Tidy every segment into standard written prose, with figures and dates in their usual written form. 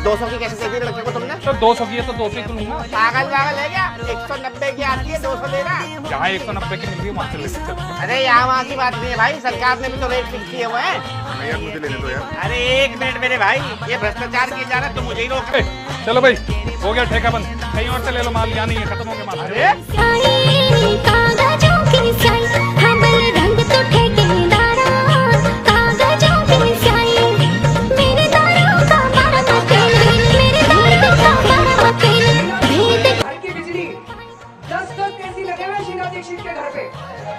200 की कैसे दे दी लड़के को तुमने? तो 200 की है तो 200 की लूंगा। पागल पागल है क्या? 190 की आती है, 200 लेना। जहाँ 190 की मिल रही है वहाँ से ले सकते हो। अरे यहाँ वहाँ की बात नहीं है भाई, सरकार ने भी तो रेट फिक्स किए हुए हैं। यार मुझे लेने दो यार। अरे एक मिनट मेरे भाई, ये भ्रष्टाचार किया जा रहा है तो मुझे ही रोक। चलो भाई, हो गया ठेका बंद, कहीं और से ले लो माल, यहाँ नहीं है, खत्म हो गया माल। अरे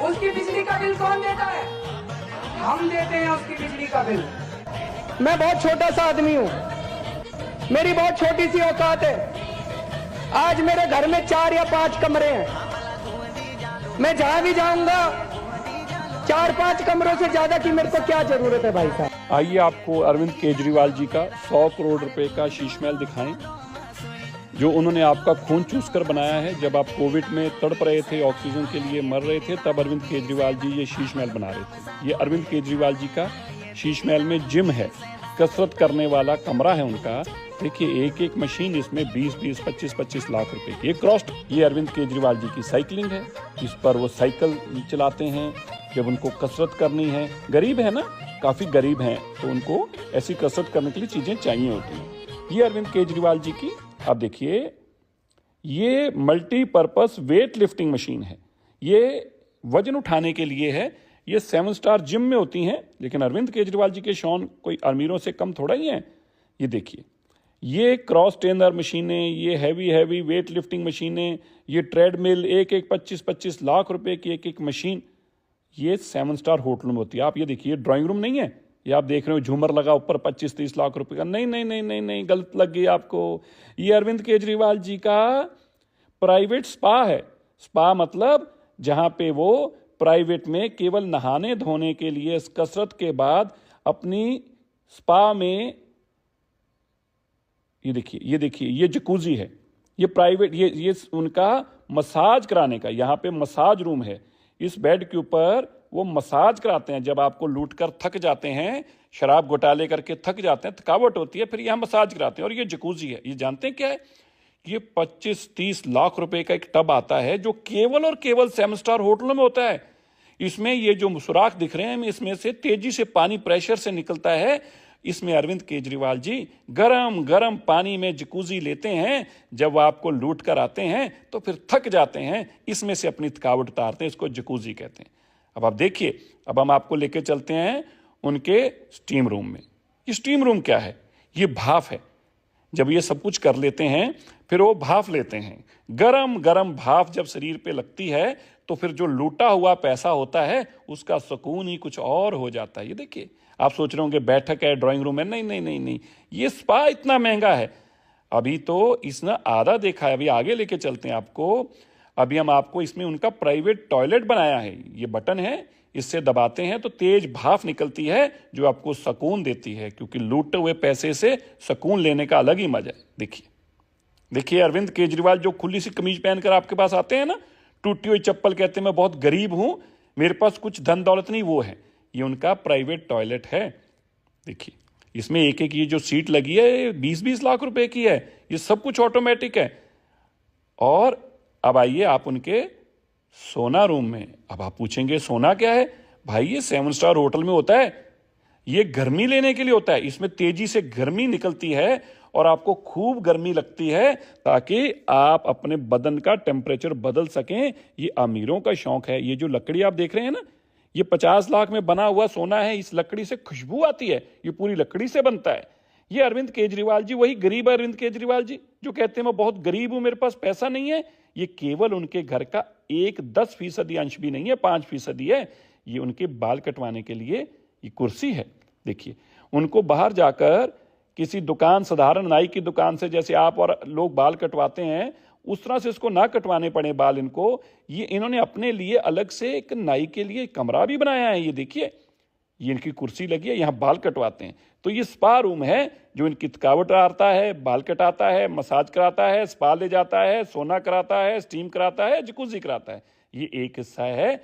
उसकी बिजली का बिल कौन देता है? हम देते हैं उसकी बिजली का बिल। मैं बहुत छोटा सा आदमी हूँ, मेरी बहुत छोटी सी औकात है। आज मेरे घर में 4 या 5 कमरे हैं। मैं जहां भी जाऊंगा 4-5 कमरों से ज्यादा की मेरे को क्या जरूरत है भाई साहब। आइए आपको अरविंद केजरीवाल जी का 100 करोड़ रुपए का शीश महल दिखाएं, जो उन्होंने आपका खून चूस कर बनाया है। जब आप कोविड में तड़प रहे थे, ऑक्सीजन के लिए मर रहे थे, तब अरविंद केजरीवाल जी ये शीश महल बना रहे थे। ये अरविंद केजरीवाल जी का शीश महल में जिम है, कसरत करने वाला कमरा है उनका। देखिए एक एक मशीन इसमें 20-20, 25-25 लाख रुपए की। क्रॉस्ट, ये अरविंद केजरीवाल जी की साइकिलिंग है, इस पर वो साइकिल चलाते हैं जब उनको कसरत करनी है। गरीब है ना, काफी गरीब हैं, तो उनको ऐसी कसरत करने के लिए चीजें चाहिए होती हैं। ये अरविंद केजरीवाल जी की, आप देखिए, ये मल्टीपर्पस वेट लिफ्टिंग मशीन है। ये वजन उठाने के लिए है। ये 7 स्टार जिम में होती हैं, लेकिन अरविंद केजरीवाल जी के शौन कोई अमीरों से कम थोड़ा ही हैं। ये देखिए, ये क्रॉस ट्रेनर मशीनें, ये हैवी वेट लिफ्टिंग मशीनें, ये ट्रेडमिल, एक 25-25 लाख रुपए की एक मशीन, ये 7 स्टार होटल में होती है। आप ये देखिए, ड्राइंग रूम नहीं है, ये आप देख रहे हो झूमर लगा ऊपर 25-30 लाख रुपए का। नहीं, गलत लग गई आपको। ये अरविंद केजरीवाल जी का प्राइवेट स्पा है। स्पा मतलब जहां पे वो प्राइवेट में केवल नहाने धोने के लिए कसरत के बाद अपनी स्पा में, ये देखिए ये जकूजी है, ये प्राइवेट, ये उनका मसाज कराने का, यहाँ पे मसाज रूम है। इस बेड के ऊपर वो मसाज कराते हैं। जब आपको लूटकर थक जाते हैं, शराब घोटाले करके थक जाते हैं, थकावट होती है, फिर यहाँ मसाज कराते हैं। और ये जकूजी है, ये जानते हैं क्या है? ये 25-30 लाख रुपए का एक टब आता है, जो केवल और केवल 7 स्टार होटलों में होता है। इसमें ये जो सुराख दिख रहे हैं, इसमें से तेजी से पानी प्रेशर से निकलता है। इसमें अरविंद केजरीवाल जी गरम गरम पानी में जकूजी लेते हैं। जब वो आपको लूट कर आते हैं तो फिर थक जाते हैं, इसमें से अपनी थकावट उतारते हैं, इसको जकूजी कहते हैं। अब आप देखिए, अब हम आपको लेके चलते हैं उनके स्टीम रूम में। ये स्टीम रूम क्या है? ये भाप है। जब ये सब कुछ कर लेते हैं, फिर वो भाप लेते हैं। गरम गरम भाप जब शरीर पे लगती है, तो फिर जो लूटा हुआ पैसा होता है, उसका सुकून ही कुछ और हो जाता है। ये देखिए, आप सोच रहे होंगे बैठक है, ड्राइंग रूम है। नहीं, ये स्पा इतना महंगा है। अभी तो इसने आधा देखा है, अभी आगे लेके चलते हैं आपको। अभी हम आपको इसमें उनका प्राइवेट टॉयलेट बनाया है। ये बटन है, इससे दबाते हैं तो तेज भाप निकलती है, जो आपको सुकून देती है, क्योंकि लूटे हुए पैसे से सुकून लेने का अलग ही मजा है। देखिए अरविंद केजरीवाल जो खुली सी कमीज पहनकर आपके पास आते हैं ना, टूटी हुई चप्पल, कहते हैं मैं बहुत गरीब हूं, मेरे पास कुछ धन दौलत नहीं, वो है। ये उनका प्राइवेट टॉयलेट है। देखिए इसमें एक ये जो सीट लगी है 20-20 लाख रुपए की है। ये सब कुछ ऑटोमेटिक है। और अब आइए आप उनके सोना रूम में। अब आप पूछेंगे सोना क्या है? भाई ये 7 स्टार होटल में होता है, ये गर्मी लेने के लिए होता है। इसमें तेजी से गर्मी निकलती है और आपको खूब गर्मी लगती है, ताकि आप अपने बदन का टेम्परेचर बदल सकें। ये अमीरों का शौक है। ये जो लकड़ी आप देख रहे हैं ना, ये 50 लाख में बना हुआ सोना है। इस लकड़ी से खुशबू आती है, ये पूरी लकड़ी से बनता है। ये अरविंद केजरीवाल जी, वही गरीब अरविंद केजरीवाल जी जो कहते हैं मैं बहुत गरीब हूं, मेरे पास पैसा नहीं है। ये केवल उनके घर का 1-10% अंश भी नहीं है, 5% है। ये उनके बाल कटवाने के लिए ये कुर्सी है। देखिए उनको बाहर जाकर किसी दुकान, साधारण नाई की दुकान से जैसे आप और लोग बाल कटवाते हैं, उस तरह से इसको ना कटवाने पड़े बाल इनको, ये इन्होंने अपने लिए अलग से एक नाई के लिए कमरा भी बनाया है। ये देखिए, ये इनकी कुर्सी लगी है, यहाँ बाल कटवाते हैं। तो ये स्पा रूम है, जो इनकी थकावट उतारता है, बाल कटाता है, मसाज कराता है, स्पा ले जाता है, सोना कराता है, स्टीम कराता है, जकूजी कराता है। ये एक हिस्सा है